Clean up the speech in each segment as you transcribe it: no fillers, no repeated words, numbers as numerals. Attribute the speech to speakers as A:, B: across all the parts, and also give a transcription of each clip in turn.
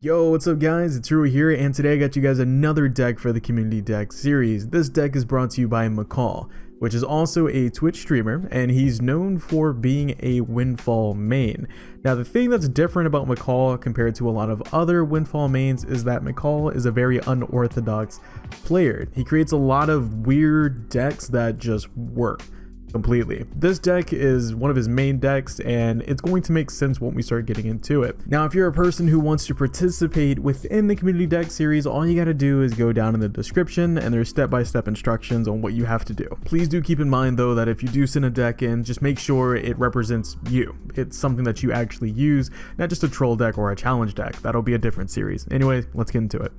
A: Yo, what's up guys, it's Rui here, and today I got you guys another deck for the community deck series. This deck is brought to you by Macaw, which is also a Twitch streamer, and he's known for being a Windfall main. Now the thing that's different about Macaw compared to a lot of other Windfall mains is that Macaw is a very unorthodox player. He creates a lot of weird decks that just work completely. This deck is one of his main decks, and it's going to make sense when we start getting into it. Now, if you're a person who wants to participate within the community deck series, all you got to do is go down in the description, and there's step-by-step instructions on what you have to do. Please do keep in mind though that if you do send a deck in, just make sure it represents you. It's something that you actually use, not just a troll deck or a challenge deck. That'll be a different series. Anyway, let's get into it.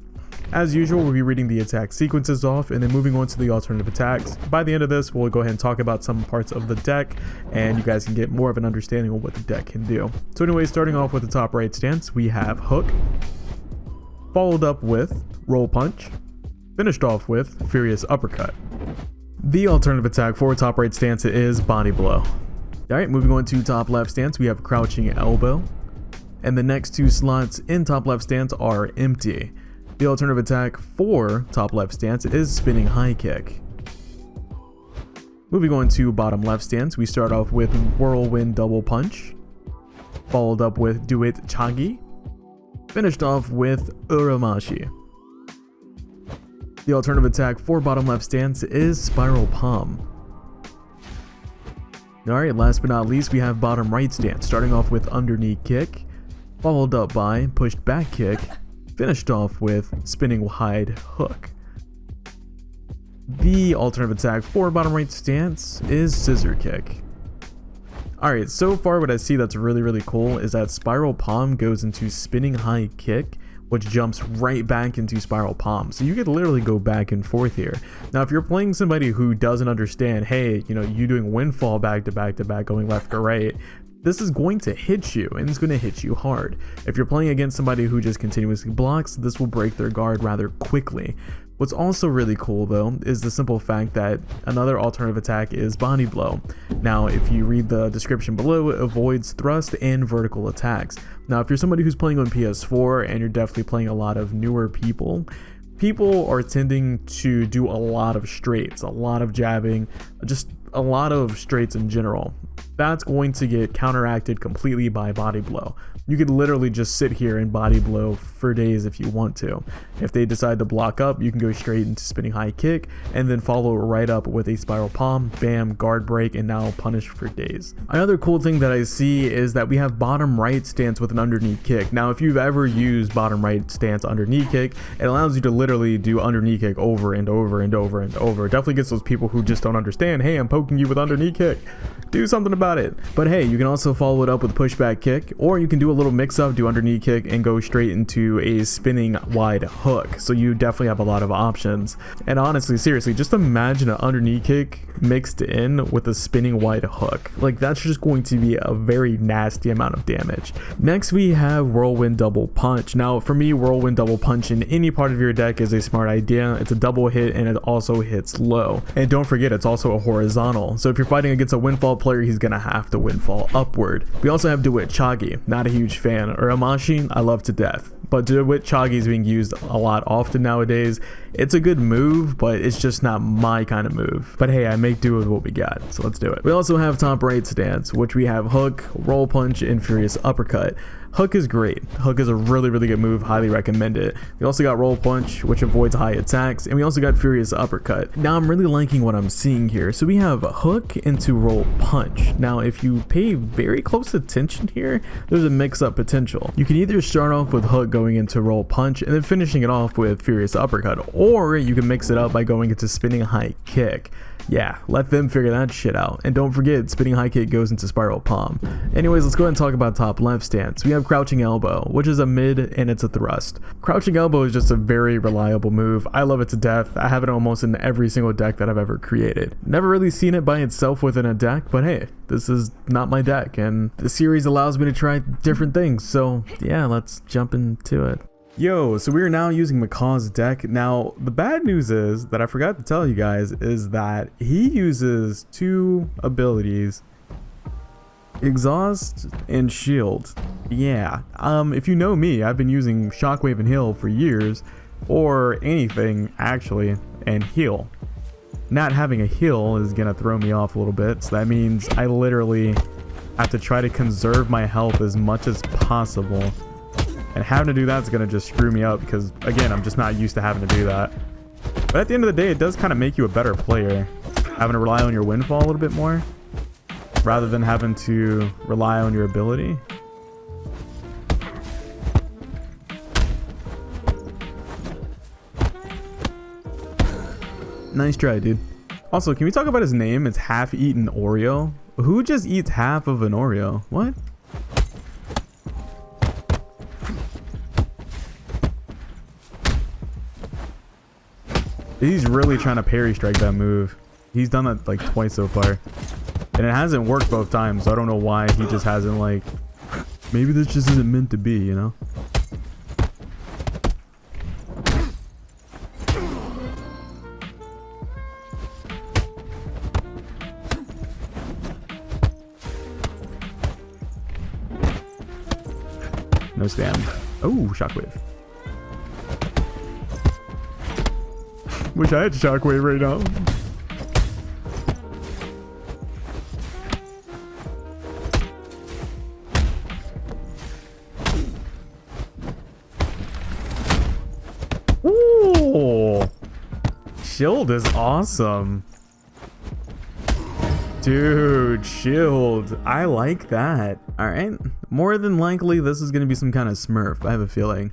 A: As usual, we'll be reading the attack sequences off and then moving on to the alternative attacks. By the end of this, we'll go ahead and talk about some parts of the deck, and you guys can get more of an understanding of what the deck can do. So anyway, starting off with the top right stance, we have Hook, followed up with Roll Punch, finished off with Furious Uppercut. The alternative attack for top right stance is Body Blow. Alright, moving on to top left stance, we have Crouching Elbow, and the next two slots in top left stance are empty. The alternative attack for top left stance is Spinning High Kick. Moving on to bottom left stance, we start off with Whirlwind Double Punch, followed up with Do It Chagi, finished off with Uramashi. The alternative attack for bottom left stance is Spiral Palm. Alright, last but not least, we have bottom right stance, starting off with Underknee Kick, followed up by Pushed Back Kick, finished off with Spinning Wide Hook. The alternative attack for bottom right stance is Scissor Kick. Alright, so far what I see that's really cool is that Spiral Palm goes into Spinning High Kick, which jumps right back into Spiral Palm. So you could literally go back and forth here. Now if you're playing somebody who doesn't understand, hey, you doing Windfall back to back to back going left to right, this is going to hit you, and it's going to hit you hard. If you're playing against somebody who just continuously blocks, this will break their guard rather quickly. What's also really cool though is the simple fact that another alternative attack is Body Blow. Now if you read the description below, it avoids thrust and vertical attacks. Now if you're somebody who's playing on PS4 and you're definitely playing a lot of newer people are tending to do a lot of straights, a lot of jabbing, just a lot of straights in general. That's going to get counteracted completely by Body Blow. You could literally just sit here and Body Blow for days if you want to. If they decide to block up, you can go straight into Spinning High Kick and then follow right up with a Spiral Palm, bam, guard break, and now punish for days. Another cool thing that I see is that we have bottom right stance with an underknee kick. Now if you've ever used bottom right stance underknee kick, it allows you to literally do underknee kick over and over and over and over. It definitely gets those people who just don't understand, hey, I'm poking you with underknee kick, do something about it. But hey, you can also follow it up with pushback kick, or you can do a little mix up, do underknee kick, and go straight into a spinning wide hook. So you definitely have a lot of options. And honestly, seriously, just imagine an underknee kick mixed in with a spinning wide hook. Like, that's just going to be a very nasty amount of damage. Next we have Whirlwind Double Punch. Now for me, Whirlwind Double Punch in any part of your deck is a smart idea. It's a double hit and it also hits low. And don't forget, it's also a horizontal. So if you're fighting against a Windfall player, he's gonna have to Windfall upward. We also have Do It Chagi, not a huge fan. Uramashi, I love to death, but Do It Chagi is being used a lot often nowadays. It's a good move, but it's just not my kind of move. But hey, I make do with what we got, so let's do it. We also have top right stance, which we have Hook, Roll Punch, and Furious Uppercut. Hook is great. Hook is a really good move, highly recommend it. We also got Roll Punch, which avoids high attacks, and we also got Furious Uppercut. Now I'm really liking what I'm seeing here. So we have Hook into Roll Punch. Now if you pay very close attention here, there's a mix-up potential. You can either start off with Hook going into Roll Punch and then finishing it off with Furious Uppercut, or you can mix it up by going into Spinning High Kick. Yeah, let them figure that shit out. And don't forget, Spinning High Kick goes into Spiral Palm. Anyways, let's go ahead and talk about top left stance. We have Crouching Elbow, which is a mid and it's a thrust. Crouching Elbow is just a very reliable move. I love it to death. I have it almost in every single deck that I've ever created. Never really seen it by itself within a deck, but hey, this is not my deck, and the series allows me to try different things. So yeah, let's jump into it. Yo, so we are now using Macaw's deck. Now, the bad news is that I forgot to tell you guys is that he uses two abilities Exhaust and shield. Yeah. If you know me, I've been using shockwave and heal for years, or anything actually, and heal. Not having a heal is gonna throw me off a little bit, so that means I literally have to try to conserve my health as much as possible, and having to do that is gonna just screw me up because, again, I'm just not used to having to do that. But at the end of the day, it does kind of make you a better player, having to rely on your windfall a little bit more rather than having to rely on your ability. Nice try, dude. Also, can we talk about his name? It's half-eaten Oreo. Who just eats half of an Oreo? What? He's really trying to parry strike that move. He's done that like twice so far. And it hasn't worked both times, so I don't know why he just hasn't, like... Maybe this just isn't meant to be, you know? No stam. Oh, shockwave. Wish I had shockwave right now. Ooh. Shield is awesome. Dude, shield. I like that. Alright. More than likely, this is going to be some kind of smurf. I have a feeling.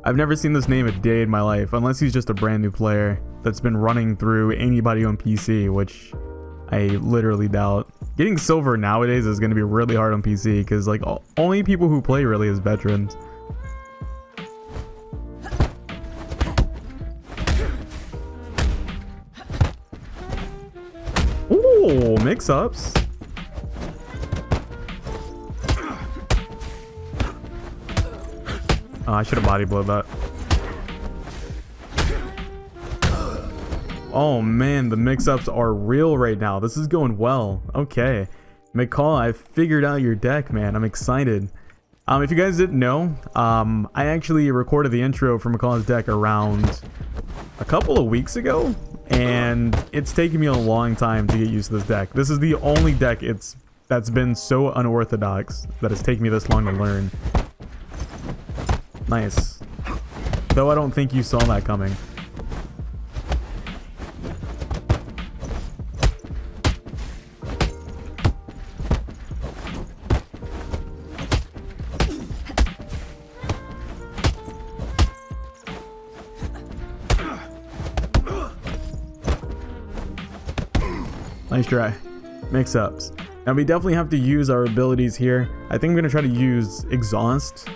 A: I've never seen this name a day in my life, unless he's just a brand new player that's been running through anybody on PC, which I literally doubt. Getting silver nowadays is going to be really hard on PC, because like only people who play really is veterans. Ooh, mix-ups. Oh, I should have body blowed that. Oh man, the mix-ups are real right now. This is going well. Okay. Macaw, I figured out your deck, man. I'm excited. If you guys didn't know, I actually recorded the intro for Macaw's deck around a couple of weeks ago, and it's taken me a long time to get used to this deck. This is the only deck that's been so unorthodox that it's taken me this long to learn. Nice. Though I don't think you saw that coming. Nice try. Mix-ups. Now we definitely have to use our abilities here. I think I'm going to try to use Exhaust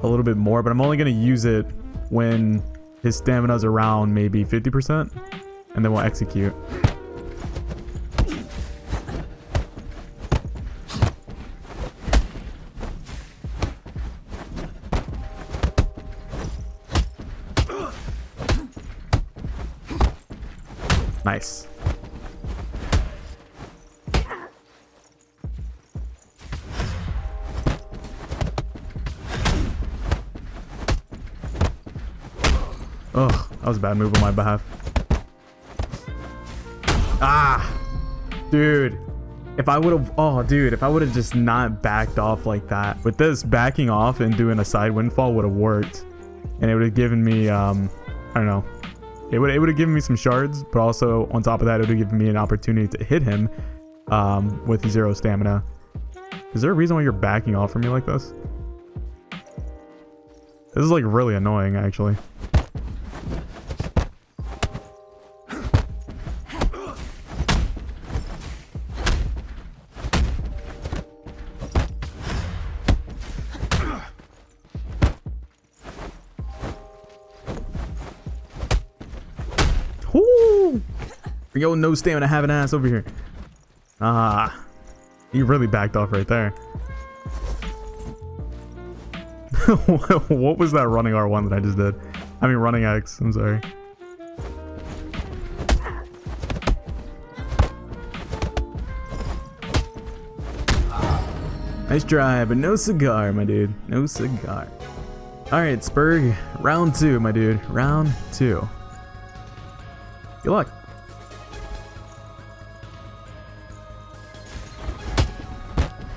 A: a little bit more, but I'm only going to use it when his stamina's around maybe 50%, and then we'll execute. Nice. Ugh, that was a bad move on my behalf. Ah! Dude. If I would have... Oh, dude. If I would have just not backed off like that. With this, backing off and doing a side windfall would have worked. And it would have given me... I don't know. It would have given me some shards. But also, on top of that, it would have given me an opportunity to hit him with 0 stamina. Is there a reason why you're backing off from me like this? This is like really annoying, actually. Whoo! Yo, no stamina, have an ass over here. Ah, you really backed off right there. What was that running R1 that I just did? I mean, running X, I'm sorry. Nice try, but no cigar, my dude. No cigar. Alright, Spurg. Round 2, my dude. Round 2. Good luck.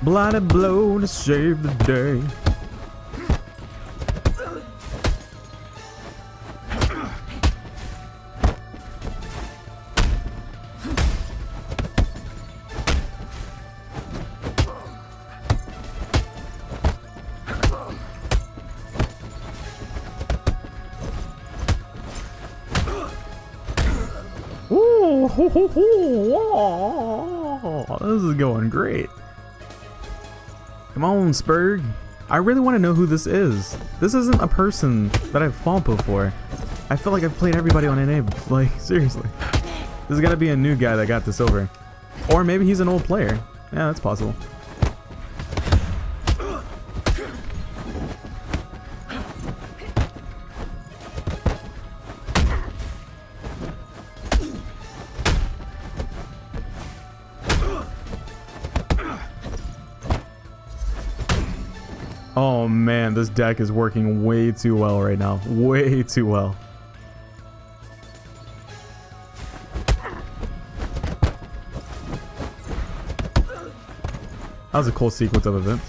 A: Blinded blow to save the day. Ooh, ho, ho, ho. Oh, this is going great. Come on, Spurg. I really want to know who this is. This isn't a person that I've fought before. I feel like I've played everybody on NA. Like, seriously. This has got to be a new guy that got the silver. Or maybe he's an old player. Yeah, that's possible. Oh man, this deck is working way too well right now. Way too well. That was a cool sequence of events.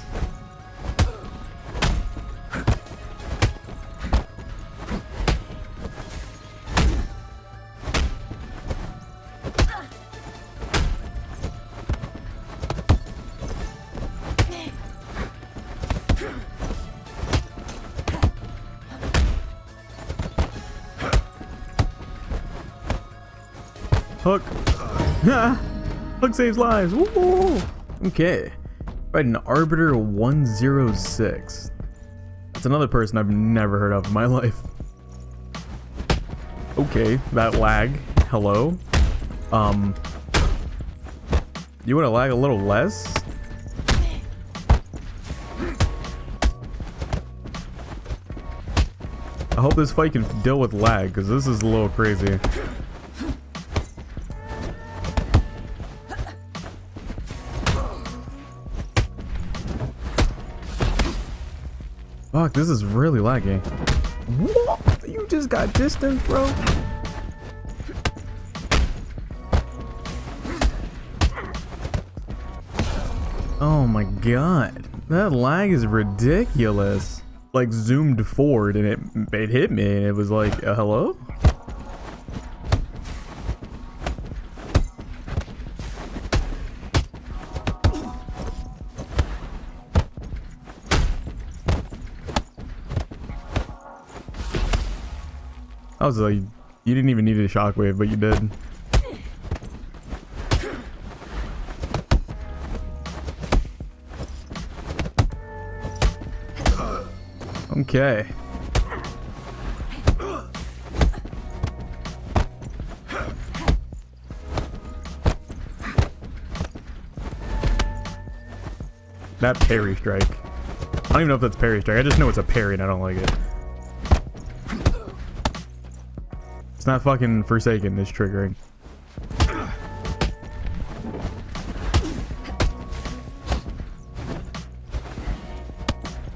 A: Hook. Hook saves lives. Woo! Okay. Right, an Arbiter 106. That's another person I've never heard of in my life. Okay, that lag. Hello. You want to lag a little less? I hope this fight can deal with lag, because this is a little crazy. Fuck, this is really laggy. What? You just got distance, bro? Oh my god. That lag is ridiculous. Like zoomed forward and it hit me and it was like, hello? I was like, you didn't even need a shockwave, but you did. Okay. That parry strike. I don't even know if that's parry strike. I just know it's a parry and I don't like it. It's not fucking Forsaken, it's triggering.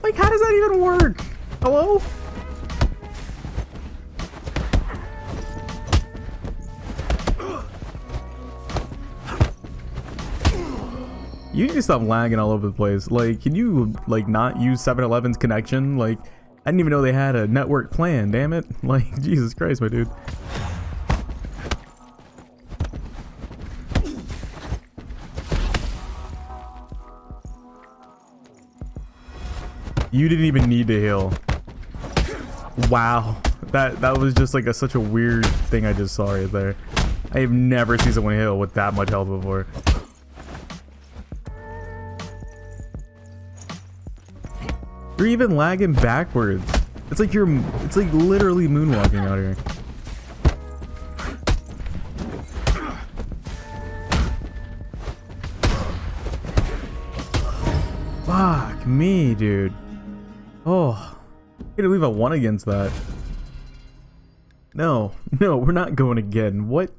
A: Like, how does that even work? Hello? You need to stop lagging all over the place. Like, can you, like, not use 7-Eleven's connection? Like, I didn't even know they had a network plan, damn it. Like, Jesus Christ, my dude. You didn't even need to heal. Wow. That was just like such a weird thing I just saw right there. I have never seen someone heal with that much health before. You're even lagging backwards. It's like it's like literally moonwalking out here. Fuck me, dude. Oh, I'm gonna leave a 1 against that. No, we're not going again. What?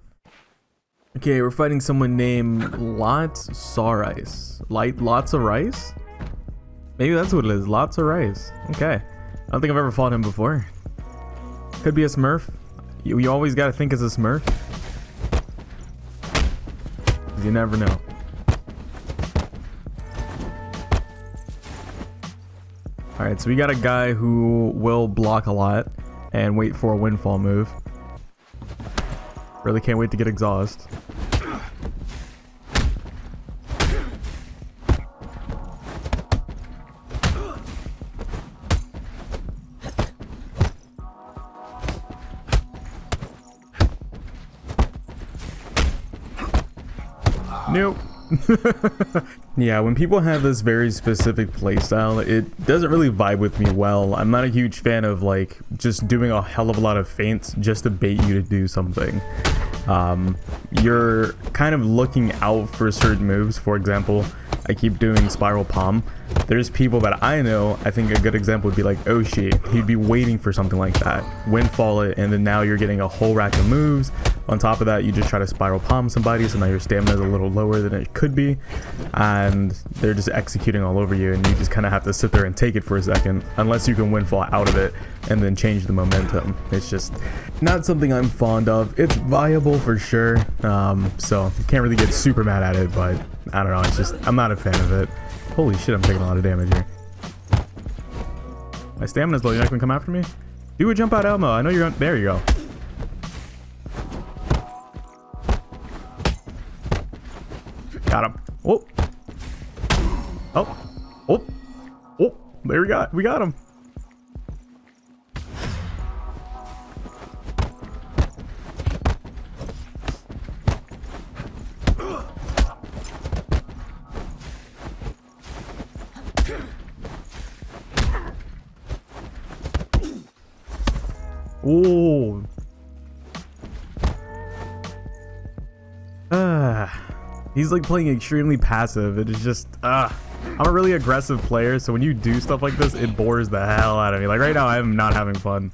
A: Okay, we're fighting someone named Lots of Rice. Maybe that's what it is. Lots of rice. Okay. I don't think I've ever fought him before. Could be a Smurf. You always gotta think as a Smurf. You never know. Alright, so we got a guy who will block a lot and wait for a Windfall move. Really can't wait to get exhaust. Nope. Yeah, when people have this very specific playstyle, it doesn't really vibe with me well. I'm not a huge fan of like just doing a hell of a lot of feints just to bait you to do something. You're kind of looking out for certain moves. For example, I keep doing Spiral Palm. There's people that I know, I think a good example would be like Oshi. He'd be waiting for something like that. Windfall it, and then now you're getting a whole rack of moves. On top of that, you just try to Spiral Palm somebody, so now your stamina is a little lower than it could be. And they're just executing all over you, and you just kind of have to sit there and take it for a second. Unless you can Windfall out of it, and then change the momentum. It's just not something I'm fond of. It's viable for sure, so can't really get super mad at it, but I don't know, it's just, I'm not a fan of it. Holy shit, I'm taking a lot of damage here. My stamina's low, you're not gonna come after me? Do a jump out Elmo, I know you're on, there you go. Got him. Oh. Oh. Oh. Oh. There we got him. Oh. He's like playing extremely passive. It is just, I'm a really aggressive player, so when you do stuff like this, it bores the hell out of me. Like right now, I'm not having fun.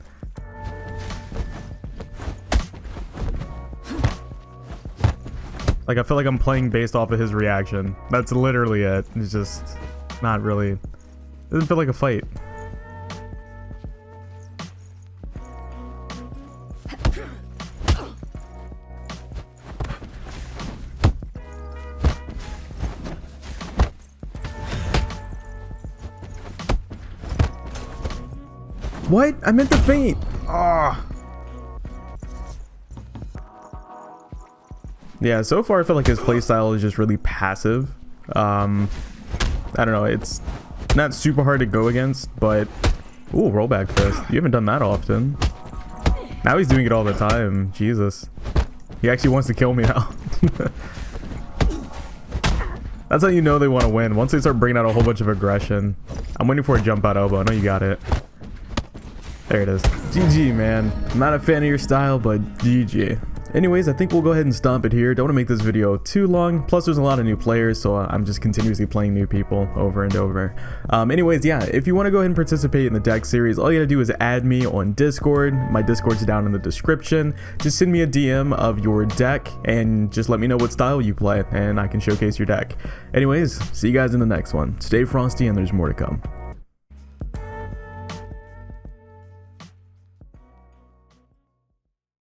A: Like I feel like I'm playing based off of his reaction. That's literally it. It's just not really, it doesn't feel like a fight. What? I meant to faint. Ah. Yeah, so far I feel like his playstyle is just really passive. I don't know, it's not super hard to go against, but ooh, rollback fist. You haven't done that often. Now he's doing it all the time. Jesus. He actually wants to kill me now. That's how you know they want to win. Once they start bringing out a whole bunch of aggression. I'm waiting for a jump out elbow. I know you got it. There it is. GG, man. I'm not a fan of your style, but GG. Anyways, I think we'll go ahead and stomp it here. Don't want to make this video too long. Plus, there's a lot of new players, so I'm just continuously playing new people over and over. Anyways, yeah, if you want to go ahead and participate in the deck series, all you gotta do is add me on Discord. My Discord's down in the description. Just send me a DM of your deck and just let me know what style you play, and I can showcase your deck. Anyways, see you guys in the next one. Stay frosty, and there's more to come.